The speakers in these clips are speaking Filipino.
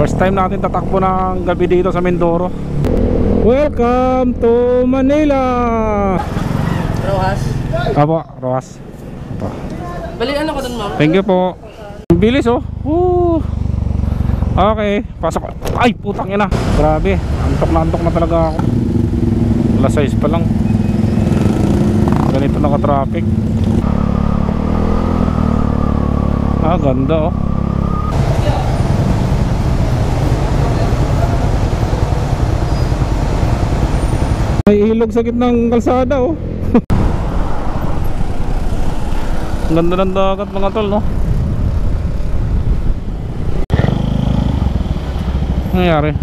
First time natin tatakbo ng gabi dito sa Mindoro. Welcome to Manila. Rojas. Apo, Rojas. Apo. Balian ako dun, ma'am. Thank you po. Ang bilis oh. Okay, pasok. Ay, putang ina. Grabe, antok na talaga ako. Alas 6 pa lang. Ganito naka-traffic. Ganda oh. May ilog sa gitnang kalsada oh. Ganda ng dagat mga tol, no? Nangyari?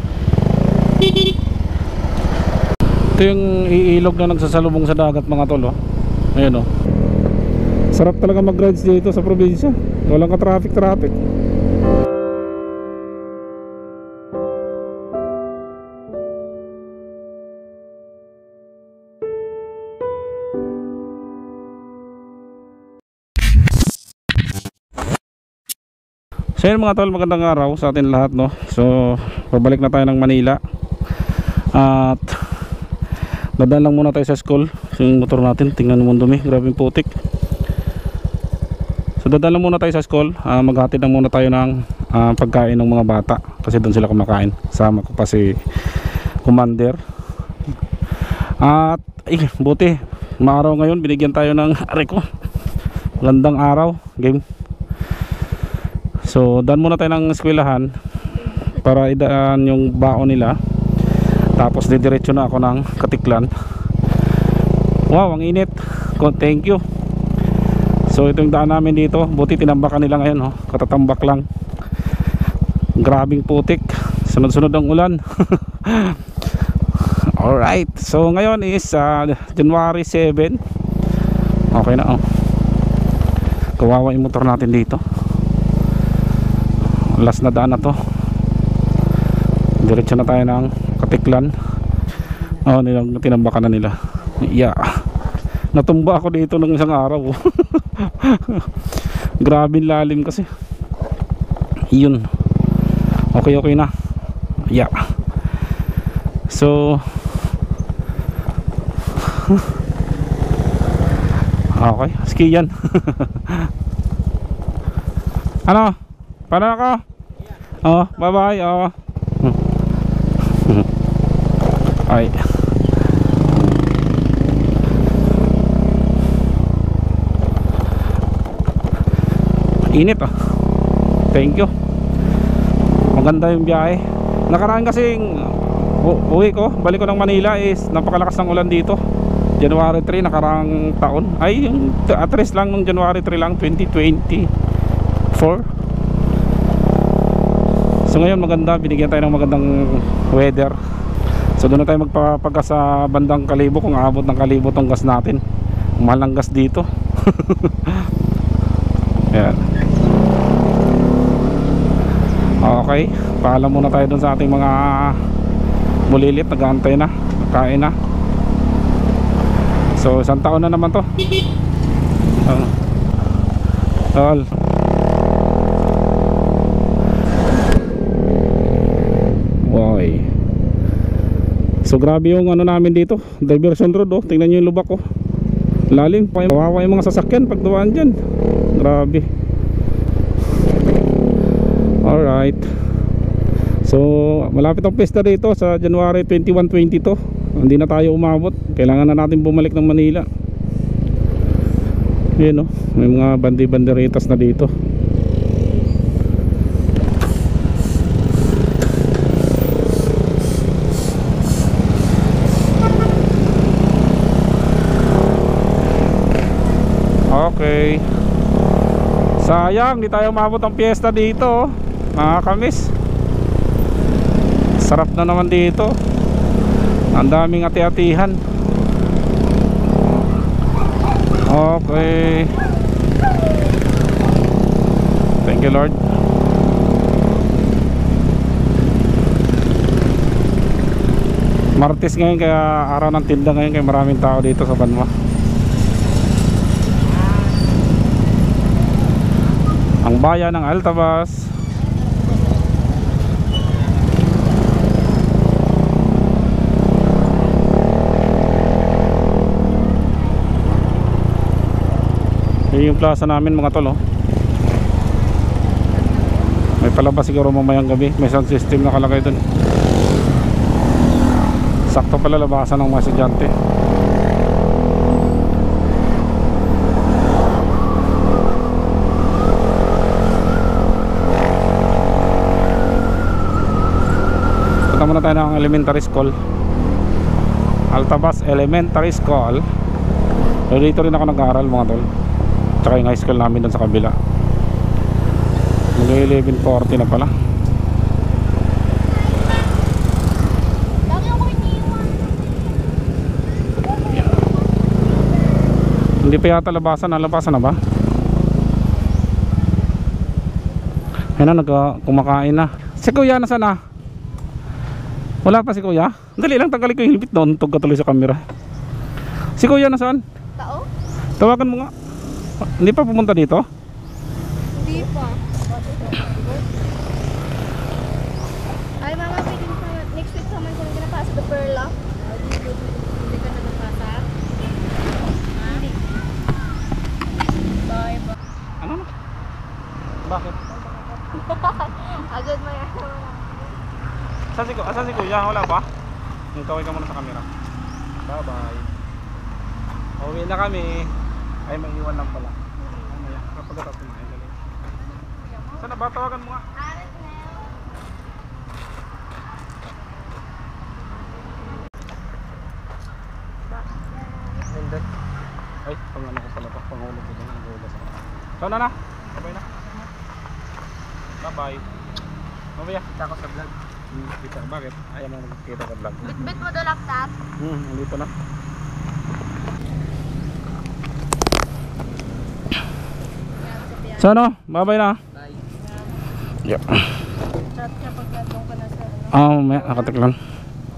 Ito yung iilog na nagsasalubong sa dagat mga tol, oh. Ayan oh. Sarap talaga mag-rides dito sa probinsya. Walang ka-traffic. So yun mga tol, magandang araw sa atin lahat, no? So pabalik na tayo ng Manila. At dadaan lang muna tayo sa school. So yung motor natin, tingnan mo dumi, grabe yung putik. So dadaan lang muna tayo sa school. Maghatid lang muna tayo ng pagkain ng mga bata, kasi doon sila kumakain. Sama ko pa si Commander. At buti maaraw ngayon, binigyan tayo ng areko. Gandang araw, game. So daan muna tayo ng eskwelahan para idaan yung baon nila. Tapos didiretso na ako ng Katiklan. Wow, ang init. Thank you. So ito yung daan namin dito. Buti tinambakan nila ngayon, oh. Katatambak lang. Grabing putik. Sunod-sunod ang ulan. Alright. So ngayon is January 7. Okay na oh. Kawawa yung motor natin dito. Last na daan na to. Diretso na tayo ng Katiklan. Tinambakan na nila. Yeah. Natumba ako dito ng isang araw. Grabe lalim kasi. Yun. Okay na. Yeah. So okay, ski yan. Ano? Paano ako? Bye bye. Ay. Init ah. Thank you. Maganda yung biyahe. Nakaraan kasing uwi ko, balik ko ng Manila is napakalakas ng ulan dito. January 3 nakaraang taon. Ay yung address lang nung January 3 lang, 2024. So ngayon maganda, binigyan tayo ng magandang weather. So doon na tayo magpapagas sa bandang Kalibo, kung aabot ng Kalibo tong gas natin. Mahal ng gas dito. Ayan. Okay, paalam muna tayo doon sa ating mga bulilit. Nag-aantay na, kain na. So isang taon na naman to. Tol. So grabe yung ano namin dito, diversion road oh. Tingnan nyo yung lubak oh. Lalim, kawawa yung mga sasakyan pag dumaan dyan. Grabe. Alright. So malapit ang pesta dito sa January 21, 22. Hindi na tayo umabot. Kailangan na natin bumalik ng Manila. Yan oh. May mga bandi-banderitas na dito. Okay. Sayang, di tayo maabot ang piyesta dito, mga kamis. Sarap na naman dito. Ang daming ati-atihan. Okay. Thank you Lord. Martes ngayon, kaya araw ng tinda ngayon, kaya maraming tao dito sa Banwa. Ang bayan ng Altabas. Yun yung plaza namin mga tol, oh. May palabas siguro mamayang gabi. May sound system nakalagay dun. Sakto pala labasan ng mga estudyante. Punta muna tayo ng elementary school, Altabas Elementary School. So, dito rin ako nag-aaral mga tol. Tsaka yung high school namin dun sa kabila. Mag 11:40 na pala. Yan. Hindi pa yata labasan. Nalabasan na ba? Ayun na, kumakain na. Si kuya nasaan na? Wala pa si kuya? Dali lang, tanggalin ko yung helmet doon. Tugga tuloy sa camera. Si kuya nasaan? Tao? Tawagan mo nga. Hindi pa pumunta dito? Hindi pa. Ay, mga pwedeng sa next week naman ko na ginapasa the Perla. Hindi ka na napasa? Hindi. Bye bye. Ano na? Bakit? Agad mo yan. Asan si kuya? Wala pa? Tawag ka muna sa camera. Bye bye. Uwi na kami. Ay, may iwan lang pala. Mamaya, kapag ito kumain. Sana ba? Tawagan mo nga. Ay, pangano ko pala pa. Panghulog ko din. So na na. Bye na. Bye bye. Mamaya, kita ko sa vlog. Kita, bakit? Ayaw mo magkita sa vlog. Bit mo do laptop. Dito na. So ano? Bye bye na. Bye. Yep. Chat ka pag nandun ka na sa May nakatiklan.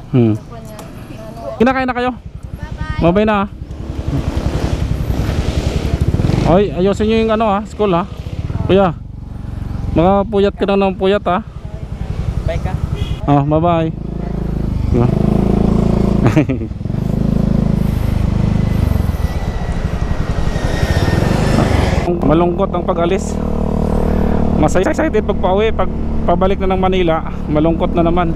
ano. Kinakain na kayo? Bye-bye. Bye bye na. Oy, ayusin nyo yung school ha. Kuya, mga puyat ka na ng puyat ha. Bye ka. Bye bye. Malungkot ang pag-alis. Masaya excited pag pauwi. Pag pabalik na ng Manila, malungkot na naman.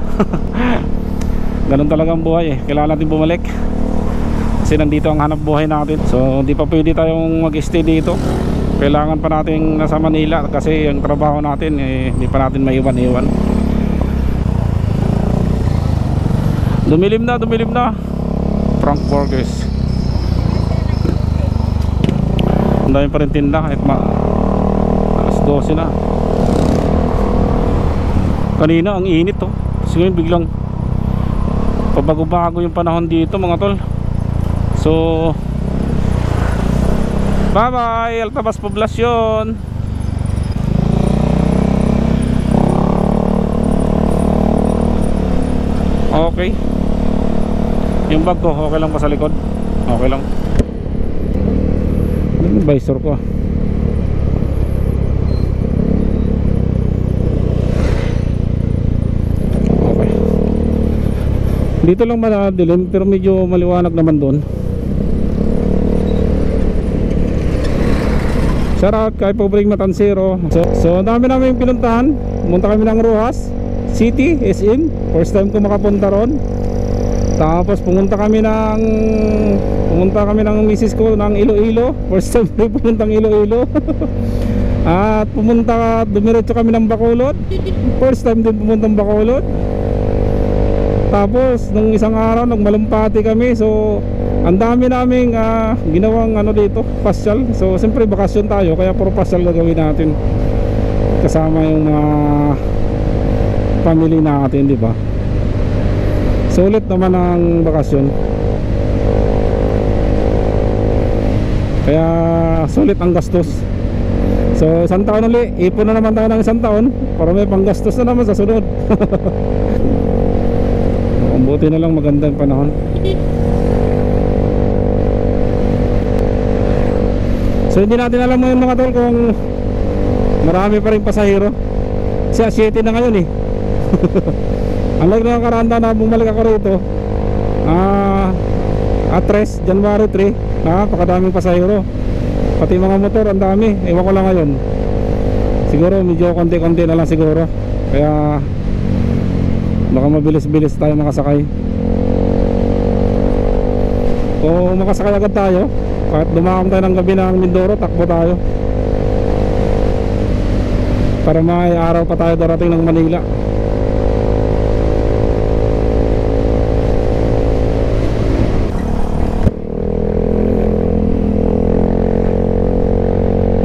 Ganun talaga ang buhay eh. Kailangan natin bumalik kasi nandito ang hanap buhay natin. So hindi pa pwede tayong mag-stay dito. Kailangan pa natin nasa Manila kasi yung trabaho natin hindi pa natin maiwan-iwan. Dumilim na Frank Burgers. Ang dami pa rin tinda kahit alas 12 na. Kanina ang init kasi ngayon biglang pabago-bago yung panahon dito mga tol. So bye bye Altabas Poblacion. Okay. Yung bag ko okay lang pa sa likod. Okay lang. Yung visor ko okay. Dito lang madilim pero medyo maliwanag naman doon. Shoutout kay Pobring Matansero. So dami namin pinuntahan. Pumunta kami ng Rojas City, SM. First time ko makapunta ron. Tapos pumunta kami ng misis ko ng Iloilo. First time ko pumunta ng Iloilo. At dumiretso kami ng Bacolod. First time din pumunta ng Bacolod. Tapos nung isang araw nagmalumpati kami. So ang dami naming ginawang dito, pasyal. So siyempre bakasyon tayo, kaya puro pasyal gagawin natin kasama yung mga family natin, di ba? Sulit naman ang bakasyon. Kaya sulit ang gastos. So isang taon ulit, ipon na naman tayo ng isang taon para may panggastos na naman sa sunod. Buti na lang maganda yung panahon. So hindi natin alam ngayon mga tol kung marami pa rin pasahero. Siya 7 na ngayon eh. Unlike na karanda na bumalik ako rito at 3 January 3, napakadaming pasahero. Pati mga motor ang dami. Ewan ko lang ngayon. Siguro medyo konti-konti na lang siguro. Kaya baka mabilis-bilis tayo makasakay. Kung makasakay agad tayo, kahit dumakam tayo ng gabi ng Mindoro, takbo tayo para may araw pa tayo darating ng Manila.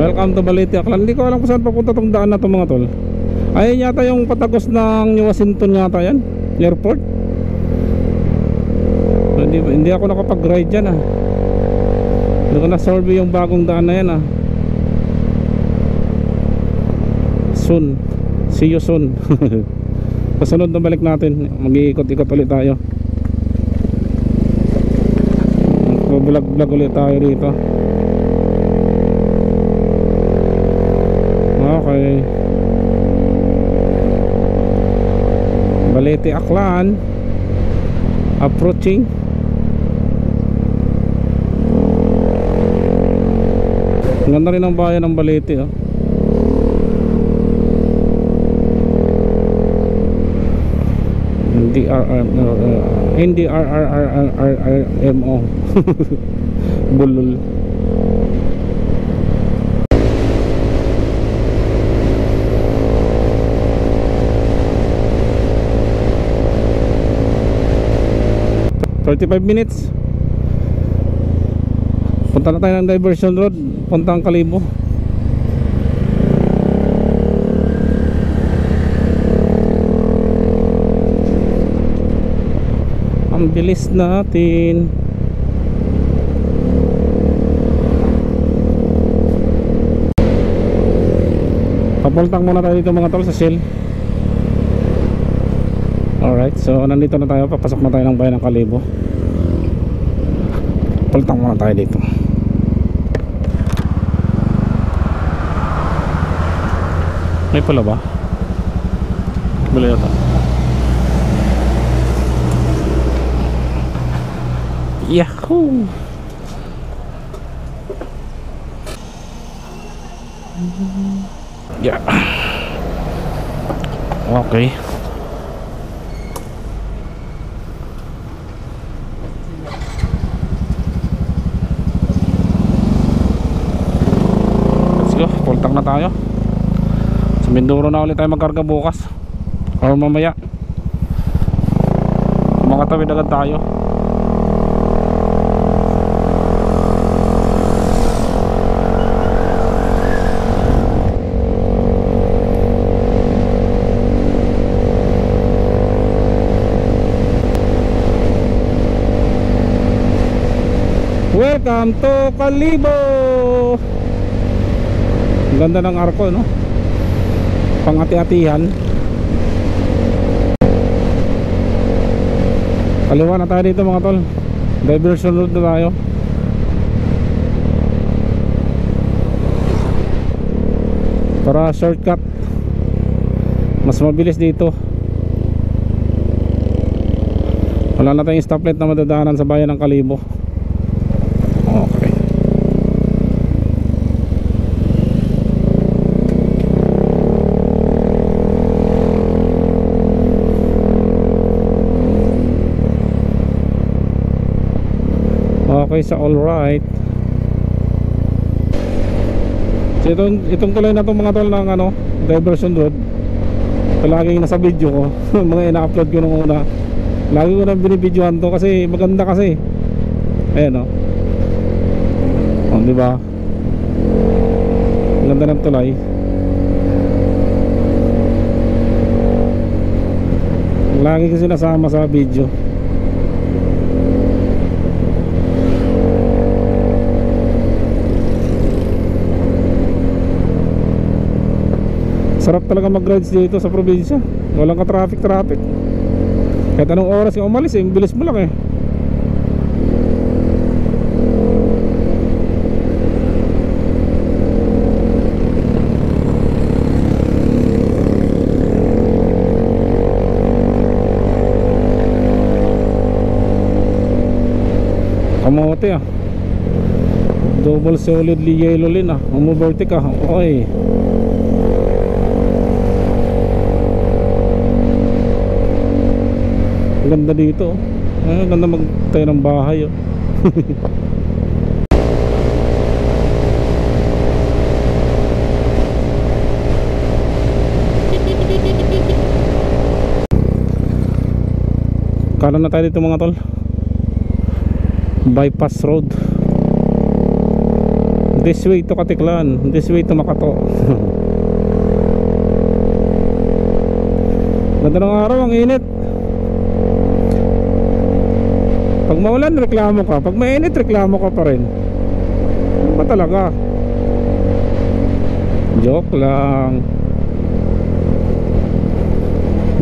Welcome to Balete Aklan. Hindi ko alam kung saan papunta tong daan na to mga tol. Ayun yata yung patagos ng New Washington yata yan, airport. Hindi ako nakapag-ride dyan Hindi ko na-survey yung bagong daan na yan Soon. See you soon. Kasunod na balik natin. Mag-iikot-ikot ulit tayo. Mag-vlog ulit tayo dito. Okay. Balete Aklan approaching. Ganda rin ang bayan ng Balete Hindi RRRRRMO Bulol. "35 minutes. Punta na tayo ng diversion road, puntang Kalibo. Ang bilis natin. Papultang muna tayo dito mga tol sa Shell. Alright, so nandito na tayo. Papasok na tayo ng bayan ng Kalibo. Pultang muna tayo dito. May pala ba? Wala yata. Yahoo! Yeah. Okay. Let's go. Pultang na tayo. Sa Mindoro na ulit tayo magkarga bukas or mamaya. Makatawid agad tayo. Welcome to Kalibo. Ang ganda ng arko, no? Pang-ati-atihan. Kaliwa na tayo dito mga tol. Diversion road na tayo. Para shortcut. Mas mabilis dito. Wala na tayong stoplight na madadaanan sa bayan ng Kalibo. Okay. Okay, so alright. So itong tulay na itong mga tol ng diversion road. Palaging nasa video ko. Mga ina-upload ko nung una. Lagi ko nang binibidyohan to kasi maganda kasi. Ayan diba? Ganda ng tulay. Lagi kasi nasama sa video. Sarap talaga mag-rides dito sa probinsya. Walang ka-traffic. Kahit anong oras ka umalis bilis mo lang kamote Double solidly yellow lane ah. Umuvertic ah. Okay. Ganda dito. Ay, ganda magtayo ng bahay oh. Kanan na tayo dito mga tol. Bypass road. This way to Katiklan, this way to Makato. Ganda ng araw, ang init. Pag maulan, reklamo ka. Pag mainit, reklamo ka pa rin. Ano ba talaga? Joke lang.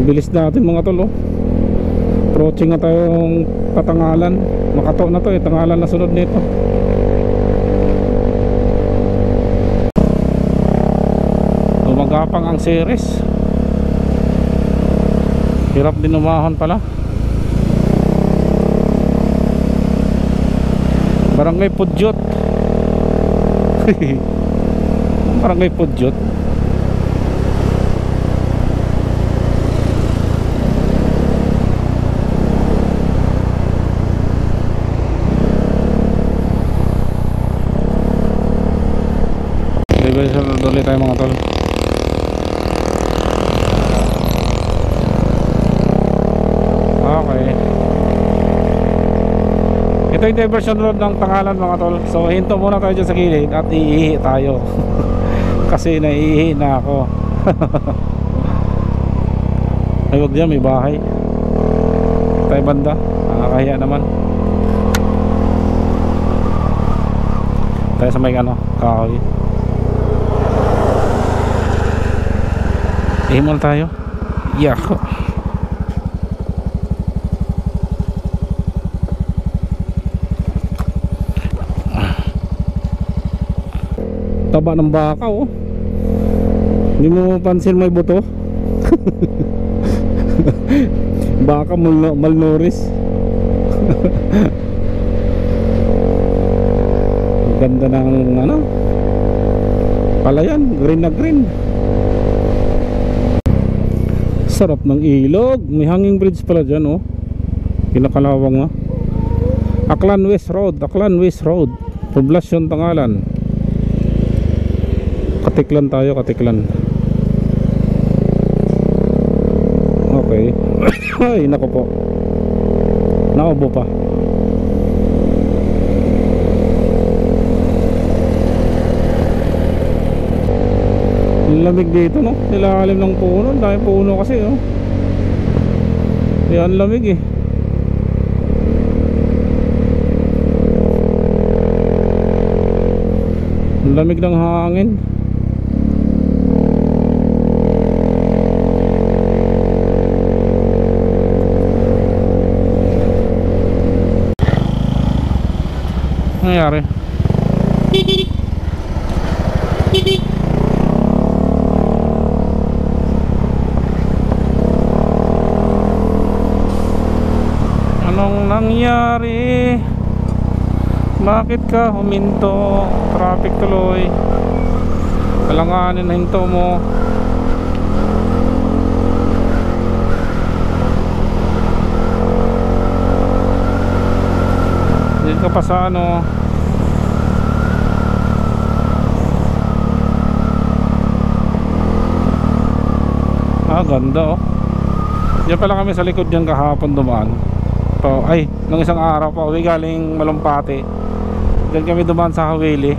Bilis natin mga tol oh. Approaching na tayong Patangalan. Makato na to eh, Tangalan na sunod nito. Magapang ang series. Hirap din umahon pala. Barangay Pudyot. Barangay Pudyot. Division ulit tayo mga tol. Okay. Ito yung diversion road ng Tangalan mga tol. So hinto muna tayo dyan sa gilid at iihi tayo. Kasi naiihi na ako. Ay wag dyan, may bahay tayo banda. Nakakahiya naman. Tayo sa may kahoy. Ihi muna tayo. Yako. Taba ng baka oh. Hindi mo pansin may buto. Baka malnourished. Ganda ng palayan, green na green. Sarap ng ilog. May hanging bridge pala dyan oh. Pinakalawang oh. Aklan West Road, Aklan West Road, Poblasyon Tangalan. Katiklan tayo, Katiklan. Okay. Ay, nako po. Naubo pa. Lamig dito no. Nilalim ng puno. Dahil puno kasi oh. Yan lamig eh. Lamig ng hangin. Nangyari? Anong nangyari? Bakit ka huminto? Traffic tuloy. Kalanganin na hinto mo. Dito ka pa sa ano. Ganda oh. Diyan pala kami sa likod dyan kahapon dumaan. Ay, nung isang araw pa uwi galing Malumpati. Diyan kami dumaan sa Hawili,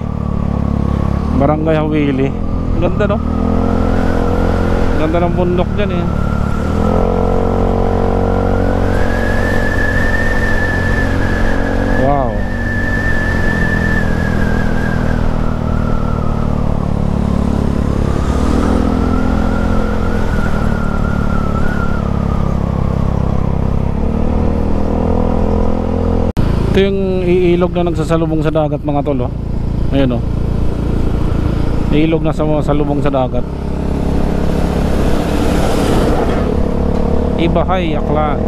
Barangay Hawili. Ganda no. Ganda ng bundok dyan eh. Wow. Ito yung iilog na nagsasalubong sa dagat mga tol oh. Ayun oh. Iilog na salubong sa dagat. Ibahay, Aklan.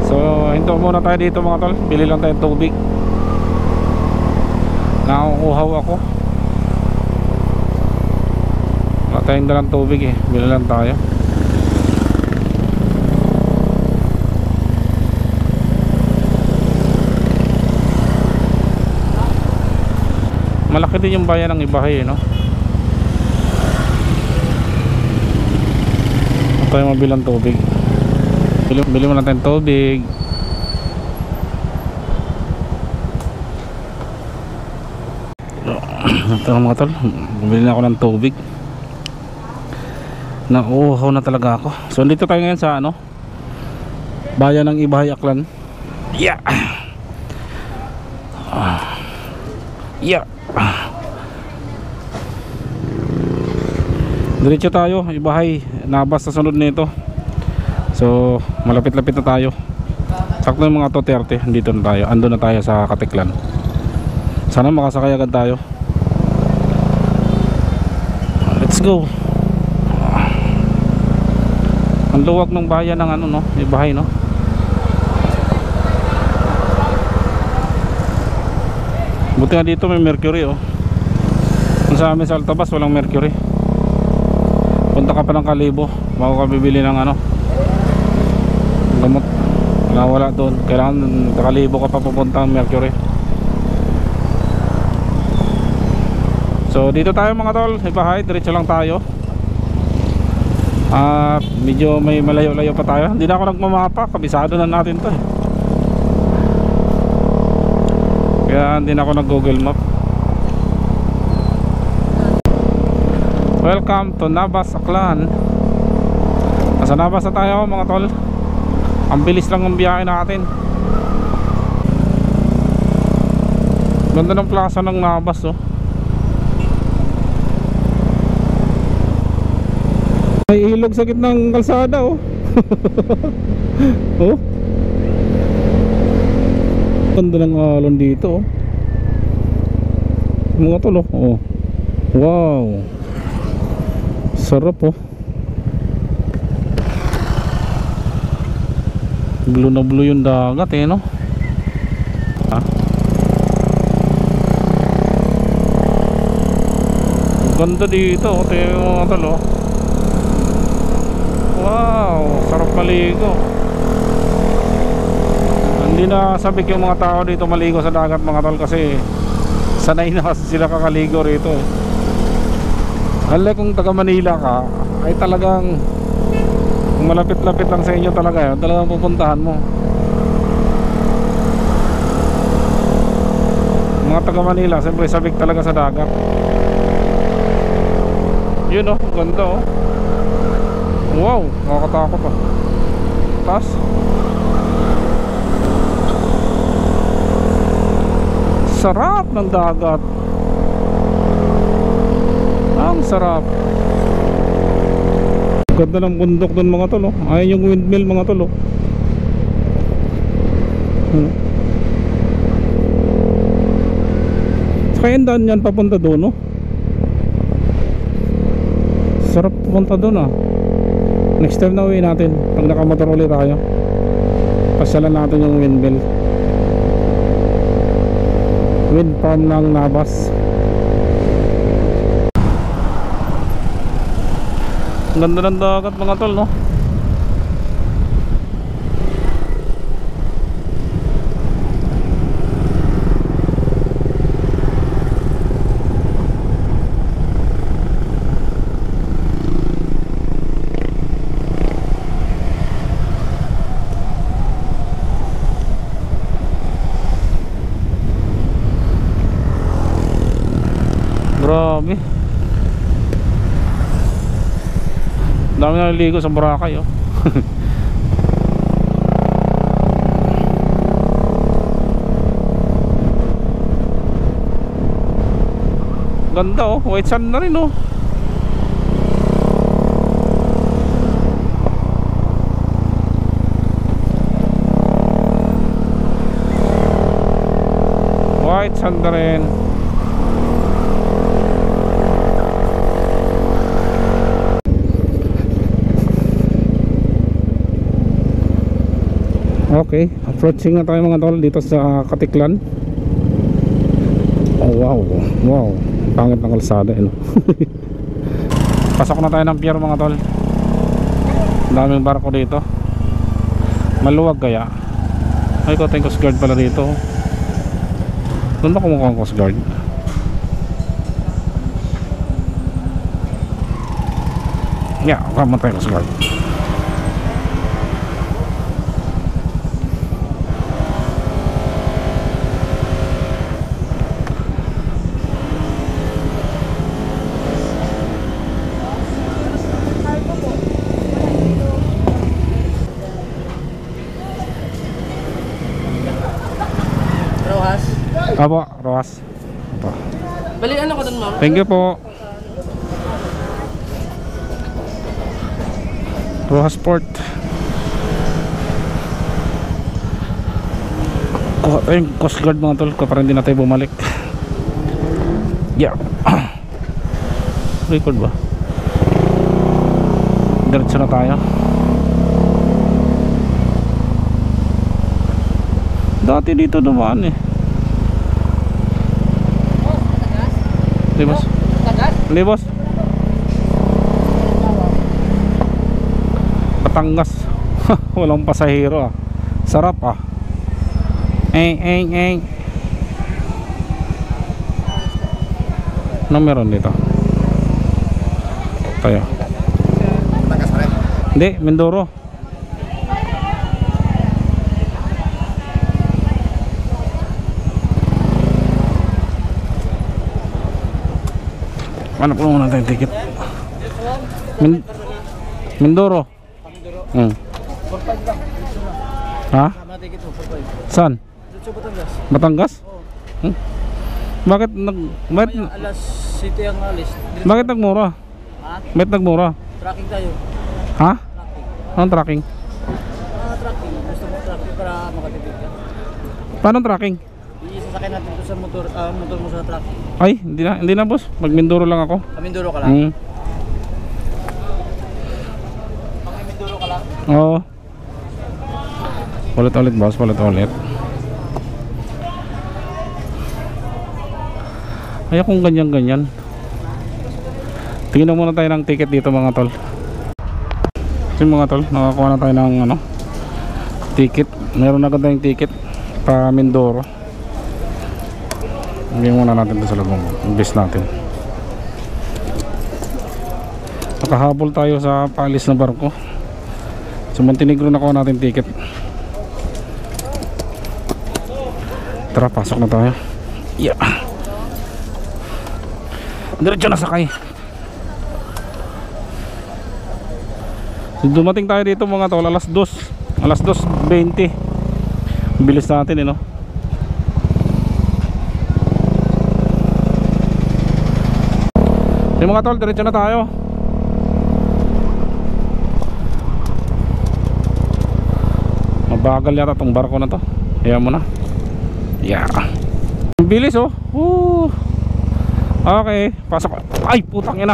So hinto muna tayo dito mga tol. Bili lang tayo tubig. Nakukuhaw ako. Wala tayong dalang tubig eh. Bila lang tayo. Malaki din yung bayan ng Ibahay eh, no? Wala tayong mabilang tubig. Bili mo natin tubig. Ito mga tol, bumili na ako ng tubig. Nauuhaw na talaga ako. So dito tayo ngayon sa ano, bayan ng Ibahay, Aklan. Yeah. Yeah. Diretso tayo, Ibahay, Nabas sa sunod nito. So malapit-lapit na tayo. Sakto yung mga 2:30, andito na tayo. Ando na tayo sa Katiklan. Sana makasakay agad tayo. Let's go. Ang luwag ng bayan ng ano, no, Ibahay, no. Buti nga dito may mercury, oh. Kung sa amin sa Altabas walang mercury. Punta ka pa ng Kalibo bago ka bibili ng ano, gamot. Wala doon. Kailangan Kalibo ka pa pupunta ng mercury. So dito tayo mga tol, Ibahay, diretso lang tayo. Medyo may malayo-layo pa tayo. Hindi na ako nagmamapa, kabisado na natin to eh. Kaya hindi na ako nag Google Map. Welcome to Nabas, Aklan. Nasa Nabas na tayo mga tol. Ang bilis lang ng biyahe natin. Ganda ng plaza ng Nabas, oh. May ilog sa gitnang kalsada, oh. Oh. Ganda ng alon dito, oh. Mga tol, oh. Wow. Sarap, oh. Blue na blue yung dagat, eh, no? Ha? Ganda dito, oh. Tingnan mo mga tol, oh. Wow, sarap maligo. Hindi na sabik yung mga tao dito maligo sa dagat mga tol, kasi sanay na kasi sila kakaligo rito eh. Hala, kung taga Manila ka ay talagang kung malapit-lapit lang sa inyo talaga yun, talagang pupuntahan mo. Mga taga Manila siyempre sabik talaga sa dagat. Yun, oh, ganda, oh. Wow, nakakatakot, oh. Taas. Sarap ng dagat. Ang sarap. Ganda ng bundok dun mga tol, oh. Ayun yung windmill mga tol, oh. Saka yung daan yan papunta doon, oh. Sarap pupunta doon, ah. Next time na uwi natin, pag nakamotor ulit tayo, pasyalan natin yung windmill, wind farm ng Nabas. Ganda ng dagat mga tol, no? Grabe. Dami na naliligo sa Boracay, oh. Ganda, oh. White sand na rin, oh. White sand na rin. Okay, approaching na tayo mga tol dito sa Katiklan. Oh, wow. Wow. Pangit ng kalsada, no? Pasok na tayo ng pier, mga tol. Daming barko dito. Maluwag kaya. Ay, konting Coast Guard pala dito. Doon ba kumukuha ang Coast Guard? Yeah, kama tayo Coast Guard. Rojas. Apo, Rojas. Apo. Balian ako dun, ma'am. Thank you po. Rojas Port. Ayun, Coast Guard mga tol, para hindi na tayo bumalik. Yeah. Record ba? Diretso na tayo. Dati dito dumaan eh. Di boss? Di boss? Batangas. Walang pasahero ah. Sarap ah. Eng. Ano meron dito? Tayo. Batangas pa rin. Hindi, Mindoro. Ano po muna tayong ticket? Mindoro. Hmm. Ha? Saan? Batangas? Hmm? Bakit Alas City ang alis. bakit nagmura? Ha? Bakit nagmura? Tracking tayo. Ha? Tracking. Anong tracking? Tracking. Gusto mo tracking para makatipid ka. Paano tracking? Isasakay natin ito sa motor mo sa tracking. Ay, hindi na boss. Mag-Mindoro lang ako. Mindoro ka lang? Hmm. Mindoro ka lang? Oo. Ulit boss, ulit. Ay, kung ganyan. Tingnan muna tayo ng ticket dito mga tol. So mga tol, nakakuha na tayo ng ticket. Meron agad tayong ticket pa Mindoro. Hingin muna natin ito sa loob ng bus natin. Nakahabol tayo sa paalis na barko. So Montenegro nakuha natin ticket. Tara, pasok na tayo. Yeah. Diretso na sakay. So, dumating tayo dito mga tol alas 2:20. Bilis natin no. So, mga tol, diretso na tayo. Mabagal yata tong barko na to. Ayan mo na. Yeah. Bilis oh. Woo. Okay, pasok. Ay, putang ina.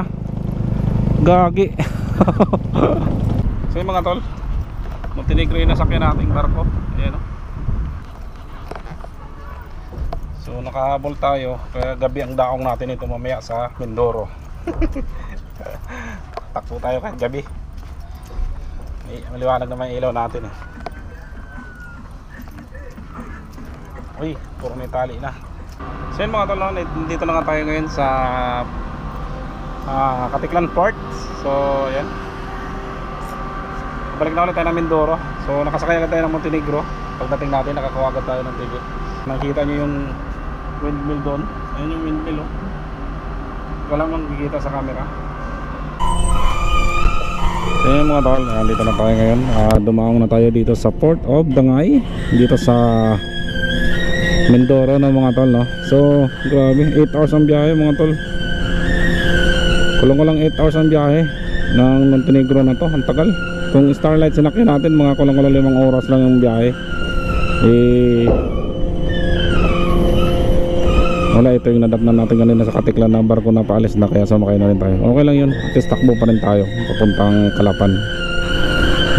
Gagi. So yung mga tol, Montenegro yung nasakyan nating barko. Ayan o. So nakahabol tayo. Kaya gabi ang daong natin ito mamaya sa Mindoro. Takbo tayo kahit gabi. Maliwanag naman yung ilaw natin eh. Uy, puro may tali na. So yun mga tol, dito na nga tayo ngayon sa Katiklan Port. So yan, balik na ulit tayo ng Mindoro. So nakasakay agad tayo ng Montenegro. Pagdating natin nakakuha agad tayo ng ticket. Nakikita nyo yung windmill doon. Ayun yung windmill oh. Walang makikita sa camera. So yun mga tol, dito na tayo ngayon. Dumaong na tayo dito sa Port of Dangay, dito sa Mindoro na mga tol no. So grabe, 8 hours ang biyahe mga tol. Kulang 8 hours ang biyahe ng Montenegro na to. Ang tagal. Kung Starlight sinakyan natin, mga kulang 5 oras lang yung biyahe. Wala, ito yung nadatnan natin kanina sa Katiklan na barko na paalis na, kaya sumakay na rin tayo. Okay lang yun, at least takbo pa rin tayo papuntang Calapan.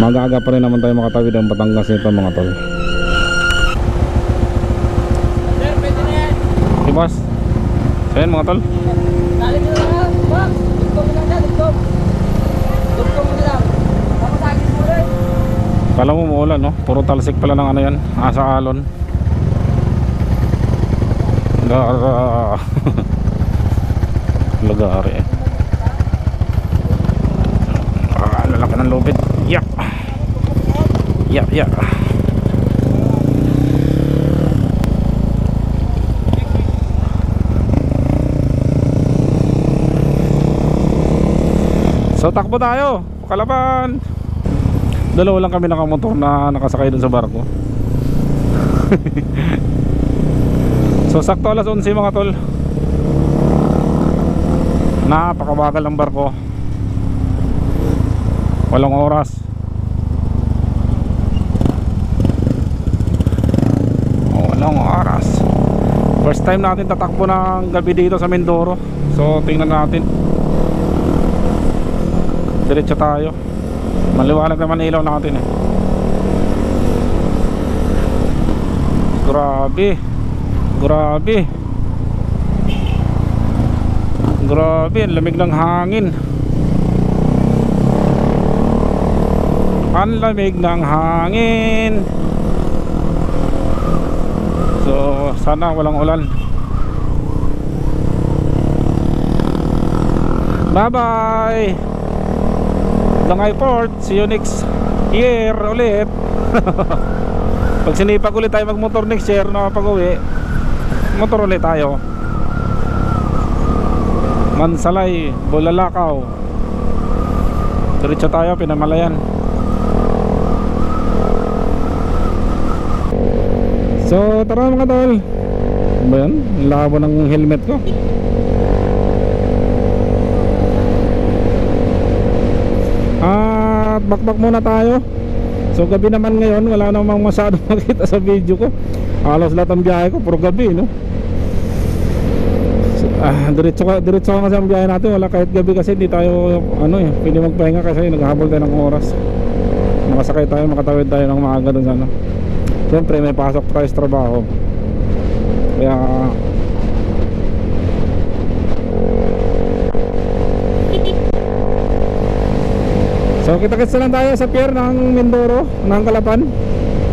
Mag-aaga pa rin naman tayo makatawid ang Batangas nito mga tol. Hey boss. So yan mga tol. Dali mo na lang, Bob. Dugtong mo lang dyan, dugtong. Dugtong mo na lang. Papasagin mo rin. Kala mo muulan no? Puro talsik pala ng ano yan, asa alon. Lagari eh. Lalaki ng lupit. Yak. Yak, yak. So takbo tayo, Kalapan. Dalawa lang kami nakamotor na nakasakay dun sa barko. So sakto alas 11 mga tol. Napakabagal ng barko. Walang oras. Walang oras. First time natin tatakbo ng gabi dito sa Mindoro. So tingnan natin. Diretso tayo. Maliwanag naman ilaw natin eh. Grabe. Grabe. Grabe, ang lamig ng hangin. Ang lamig ng hangin. So, sana walang ulan. Bye-bye. Dangay Port, see you next year ulit. Pag sinipag ulit tayo magmotor next year na pag-uwi, motor ulit tayo. Mansalay, Bulalakaw. Diretso tayo, Pinamalayan. So tara mga tol. Ba yan? Labo ng helmet ko. At bakbak muna tayo. So gabi naman ngayon, wala namang masyadong makita sa video ko. Halos lahat ang biyahe ko puro gabi no. So, diretso kasi ang biyahe natin. Wala kahit gabi kasi hindi tayo pwede magpahinga kasi naghahabol tayo ng oras. Makasakay tayo, makatawid tayo ng maaga dun sa ano. Siyempre may pasok tayo sa trabaho. Kaya so kita-kits na lang tayo sa pier ng Mindoro, ng Kalapan.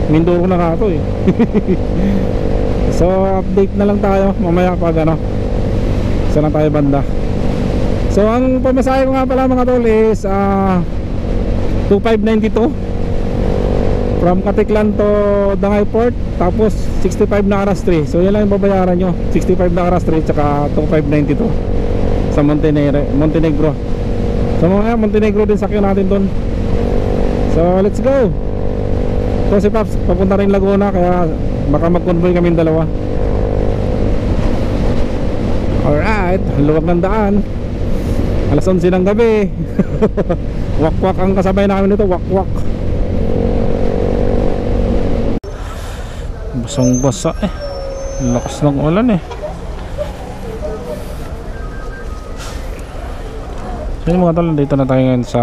Mindoro na nga ito eh. So update na lang tayo mamaya pag saan na tayo banda. So ang pamasahe ko nga pala mga tol is 2592 from Katiklan to Dangay Port. Tapos 65 na Aras 3. So yan lang yung babayaran nyo, 65 na Aras 3 tsaka 2592 sa Montenegro. So mga Montenegro din sakyan natin doon. So let's go. So si Paps papunta rin Laguna, kaya baka mag-convoy kami dalawa. Alright, luwag ng daan. Alas 11 ng gabi. Wakwak ang kasabay namin nito, wakwak. Basang basa eh. Lakas ng ulan eh. So yun mga tol, dito na tayo ngayon sa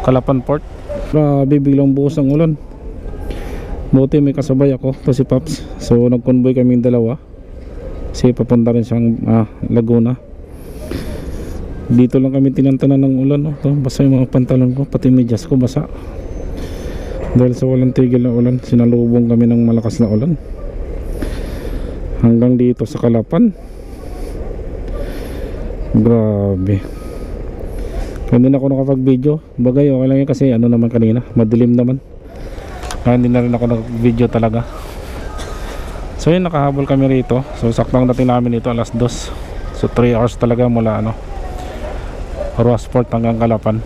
Kalapan Port. Grabe, biglang buhos ng ulan. Buti may kasabay ako, to si Paps. So nag-convoy kaming dalawa kasi papunta rin siyang Laguna. Dito lang kami tinantanan ng ulan basa yung mga pantalon ko, pati medyas ko basa. Dahil sa walang tigil na ulan, sinalubong kami ng malakas na ulan hanggang dito sa Kalapan. Grabe. Hindi na ako nakapag-video. Bagay okay lang yun kasi naman kanina, madilim naman. Hindi na rin ako nag-video talaga. So yun, nakahabol kami rito. So saktong dating namin dito alas 2. So 3 hours talaga mula Roasport hanggang Kalapan.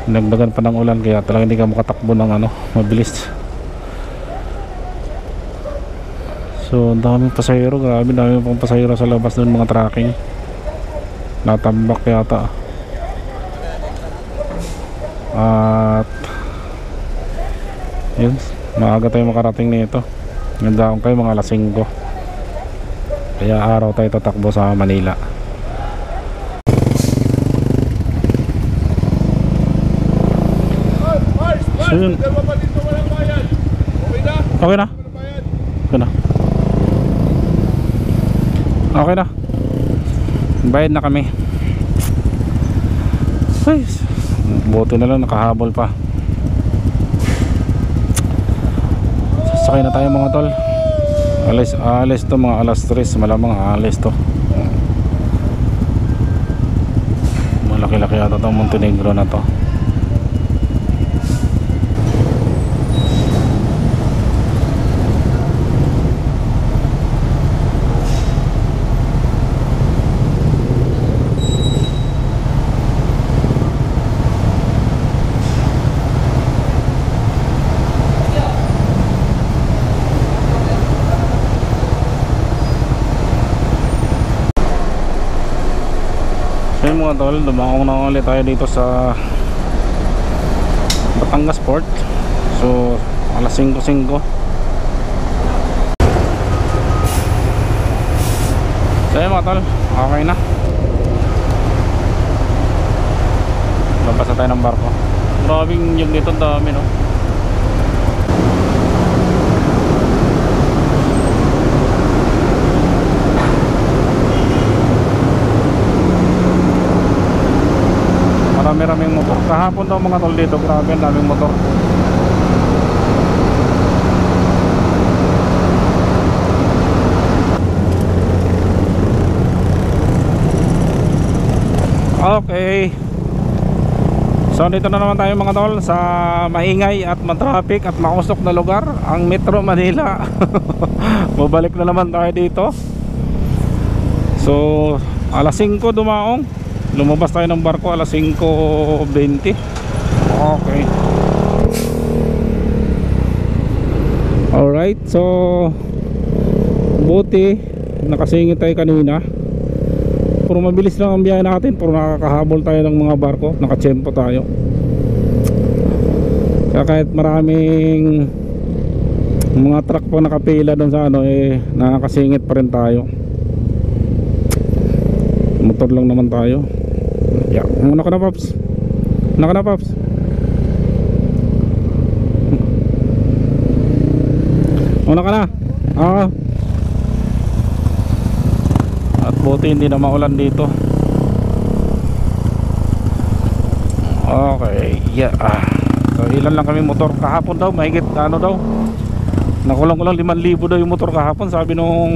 Nagdagan pa ng ulan kaya talaga hindi ka makatakbo ng mabilis. So daming pasahero, grabe, daming pang pasahero sa labas doon, mga tracking. Natambak yata. At yun, maaga tayo makarating nito. Ganda kayo mga alas 5. Kaya araw tayo tatakbo sa Manila. So yun. Okay na? Okay na. Okay na. Bayad na kami. Ay, buti na lang nakahabol pa. Sasakay na tayo mga tol. Alis to mga alas 3. Malamang alis to. Malaki-laki yata itong Montenegro na to. So yun mga tol, dumakong na ulit tayo dito sa Batangas Port. So alas 5:05. So yun mga tol, okay na. Labas na tayo ng barko. Grabing yung dito, dami no. Marami-raming motor. Kahapon daw mga tol dito, grabe ang daming motor. Okay. So dito na naman tayo mga tol sa maingay at matraffic at makusok na lugar, ang Metro Manila. Babalik na naman tayo dito. So alas 5 dumaong. Lumabas tayo ng barko alas 5:20. Okay. Alright, so buti nakasingit tayo kanina. Puro mabilis lang ang biyahe natin, puro nakakahabol tayo ng mga barko, nakatsempo tayo. Kaya kahit maraming mga truck pa nakapila doon sa ano, nakakasingit pa rin tayo. Motor lang naman tayo. Yeah, una ka na Pops. Una ka na Pops. Una ka na. At buti hindi na maulan dito. Okay, yeah. So ilan lang kami motor kahapon daw, mahigit ano daw. Nakulang-kulang 5,000 daw yung motor kahapon, sabi nung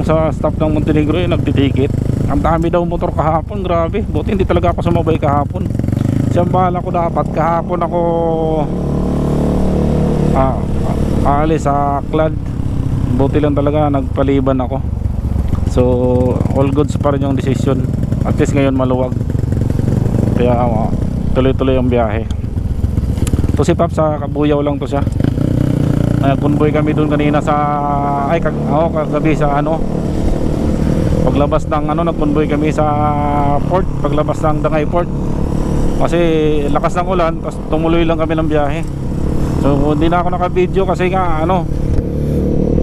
sa staff ng Montenegro yung nagtitikit. Ang dami daw motor kahapon, grabe. Buti hindi talaga ako sumabay kahapon. Siyang bahala ko dapat. Kahapon ako aalis sa Clad. Buti lang talaga nagpaliban ako. So all goods pa rin yung decision. At least ngayon maluwag. Kaya tuloy-tuloy ang biyahe. To si Pap sa Kabuyaw lang to siya. Convoy kami doon kanina sa kagabi sa ano, paglabas ng ano, nag-convoy kami sa port, paglabas ng Dangay Port. Kasi lakas ng ulan, tapos tumuloy lang kami ng biyahe. So hindi na ako naka-video kasi nga ano,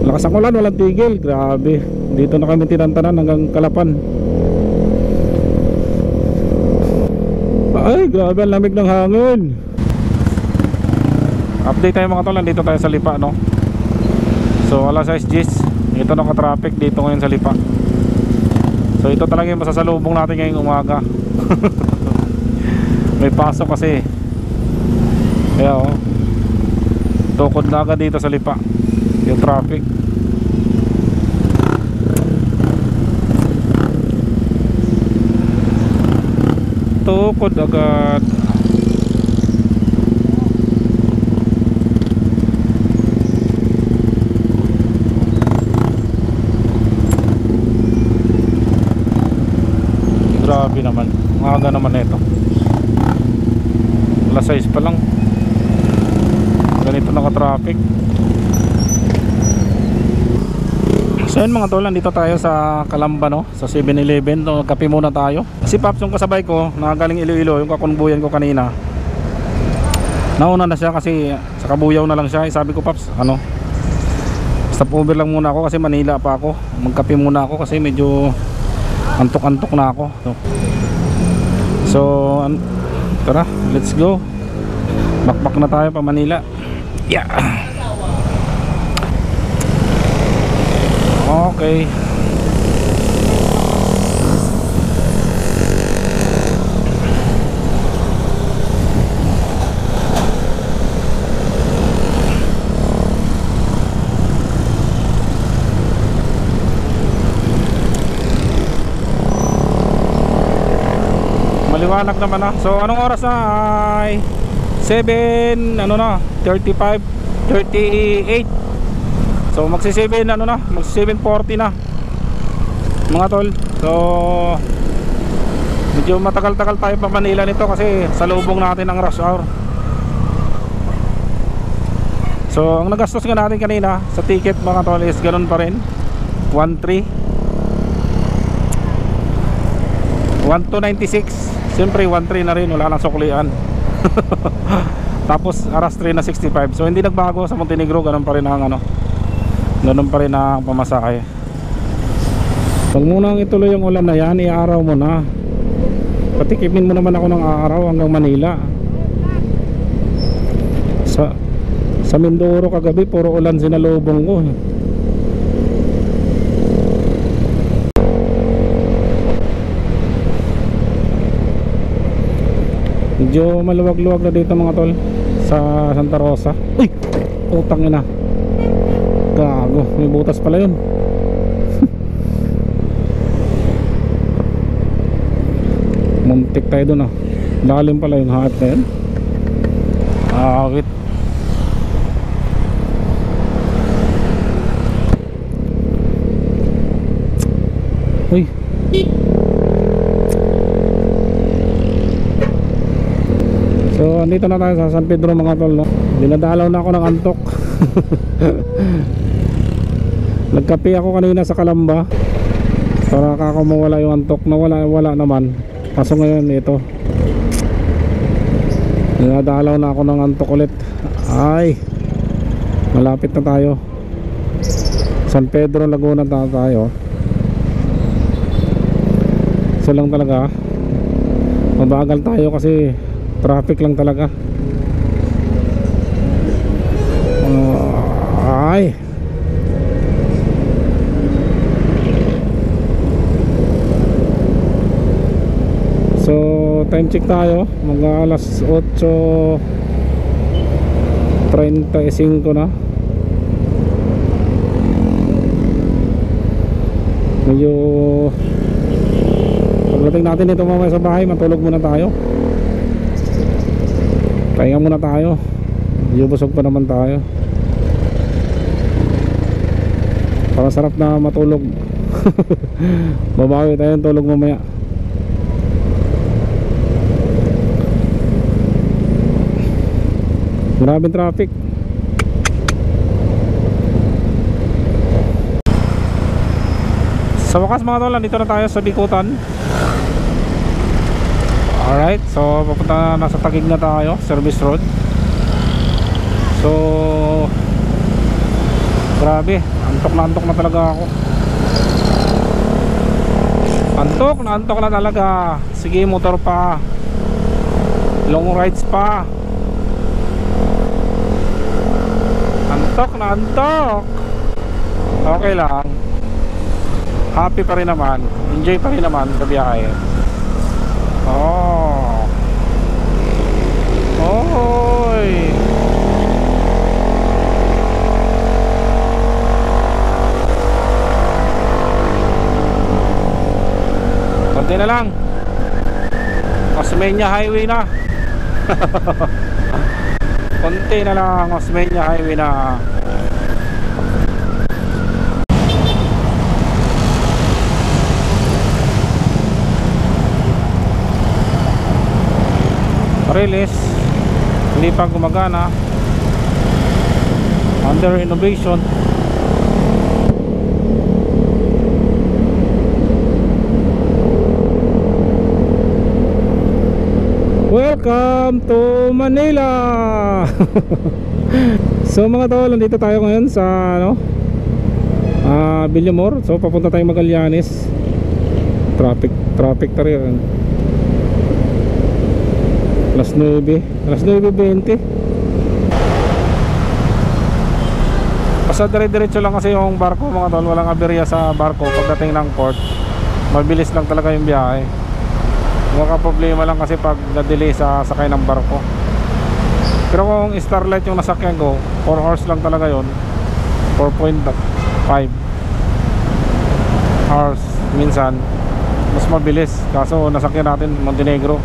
lakas ng ulan, walang tigil, grabe. Dito na kami tinantanan hanggang Kalapan. Ay, grabe ang lamig ng hangin. Update tayo mga tol, nandito tayo sa Lipa no. So alas 6 Gs, ito naka-traffic dito ngayon sa Lipa. So ito talaga yung masasalubong natin ngayong umaga. May pasok kasi. Kaya tukod na agad dito sa Lipa yung traffic. Tukod agad. Grabe naman, maaga naman ito. Alas 6 pa lang, ganito naka-traffic. So yun mga tol, nandito tayo sa Calamba no, sa 7-Eleven. So, kape muna tayo. Si Paps yung kasabay ko, nakagaling Iloilo, yung kakunbuyan ko kanina. Nauna na siya kasi sa Kabuyaw na lang siya. Sabi ko, Paps, ano, stop over lang muna ako kasi Manila pa ako. Magkape muna ako kasi medyo antok-antok na ako. So tara, let's go. Bakbak na tayo pa Manila. Yeah. Okay. Maliwanag naman na. So anong oras na? Ay 7 ano na 35 38. So magsi 7 ano na, magsi 7:40 na mga tol. So medyo matagal-tagal tayo pa Manila nito kasi salubong natin ang rush hour. So ang nagastos nga natin kanina sa ticket mga tol is ganun pa rin 1,300 1,296. Siyempre 1,300 na rin, wala nang suklian. Tapos aras 3 na 65. So hindi nagbago sa Montenegro, ganun pa rin ang ano, ganun pa rin ang pamasahe. Pag munang ituloy yung ulan na yan, i-araw mo na. Patikimin mo naman ako ng araw hanggang Manila. Sa Mindoro kagabi puro ulan sinalubong ko. Medyo maluwag-luwag na dito mga tol sa Santa Rosa. Uy! Utang ina. Gago, may butas pala yun. Muntik tayo dun ah. Lalim pala yung haat na yun. Wait. Uy. So andito na tayo sa San Pedro mga tol, no? Dinadalaw na ako ng antok. Nagkape ako kanina sa Kalamba para kakumawala yung antok na wala naman. Kaso ngayon ito, dinadalaw na ako ng antok ulit. Ay, malapit na tayo. San Pedro, Laguna na tayo. So lang talaga, mabagal tayo kasi traffic lang talaga. Ay. So time check tayo, mga alas 8:35 na. Medyo pagdating natin dito mamaya sa bahay, matulog muna tayo. Pahinga muna tayo. Medyo busog pa naman tayo. Para sarap na matulog. Babawi tayo ng tulog mamaya. Maraming traffic. Sa wakas mga tol, dito na tayo sa Bikutan. Alright, so papunta na sa Taguig na tayo, service road. So grabe, antok na talaga ako. Antok na talaga. Sige, motor pa, long rides pa. Antok na antok. Okay lang, happy pa rin naman, enjoy pa rin naman sa biyahe. Oh. Oy. Konti na lang. Osmeña Highway na. Konti na lang, Osmeña Highway na. Release hindi pa gumagana, under innovation. Welcome to Manila. So mga tol, nandito tayo ngayon sa Villamor. So papunta tayong Magallanes. Traffic tayo. Alas 9:20. Basta dire-diretso lang kasi yung barko mga tol. Walang aberya sa barko pagdating ng port. Mabilis lang talaga yung biyahe. Maka problema lang kasi pag na-delay sa sakay ng barko. Pero kung Starlight yung nasakyan ko, 4 hours lang talaga yon, 4.5 hours minsan. Mas mabilis. Kaso nasakyan natin Montenegro.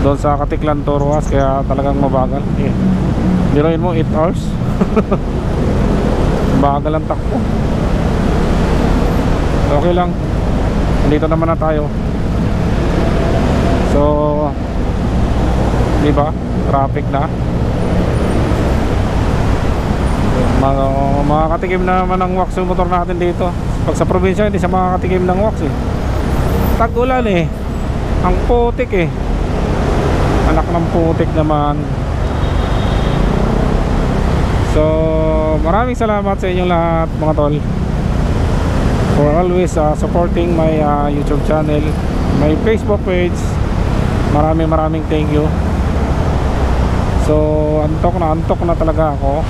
doon sa Katiklan to Rojas, kaya talagang mabagal. Biruin mo 8 hours. Bagal ang takbo. Okay lang, dito naman na tayo. So diba, traffic na. Makakatikim naman ng wax yung motor natin dito. Pag sa probinsya hindi siya makakatikim ng wax eh. Tag-ulan eh, ang putik eh, anak ng putik naman. So maraming salamat sa inyong lahat mga tol, for always supporting my YouTube channel, my Facebook page. Maraming thank you. So antok na talaga ako.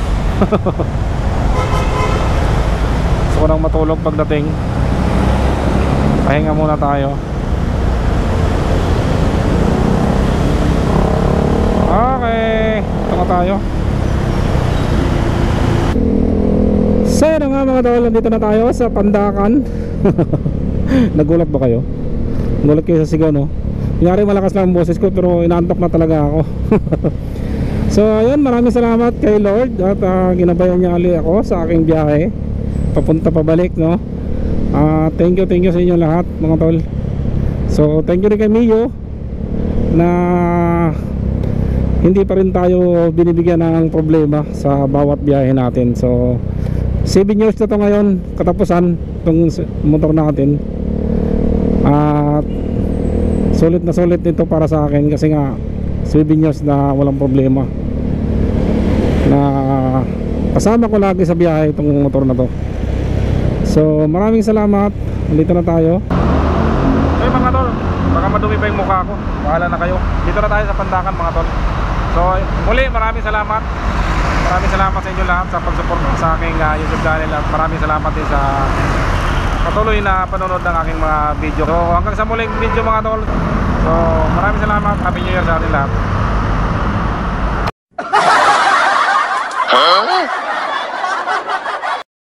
Gusto ko nang matulog pagdating. Pahinga muna tayo. Okay, ito na tayo. So yun nga mga tol, nandito na tayo sa Pandakan. Nagulat ba kayo? Nagulat kayo sa sigaw, no? Kunyari malakas lang ang boses ko, pero inaantok na talaga ako. So ayun, maraming salamat kay Lord at ginabayan niya ali ako sa aking biyahe papunta pabalik, no? Thank you sa inyo lahat mga tol. So thank you rin kay Mio na hindi pa rin tayo binibigyan ng problema sa bawat biyahe natin. So 7 years na to ngayon katapusan itong motor natin. At sulit na sulit nito para sa akin kasi nga 7 years na walang problema, na kasama ko lagi sa biyahe itong motor na to. So maraming salamat. Dito na tayo. Hey mga tol, baka madumi pa yung mukha ko, bahala na kayo. Dito na tayo sa Pandakan mga tol. So muli maraming salamat. Maraming salamat sa inyo lahat sa pag-support sa aking YouTube channel. At maraming salamat din sa patuloy na panonood ng aking mga video. So hanggang sa muling video mga tol. So maraming salamat. Happy New Year sa ating lahat.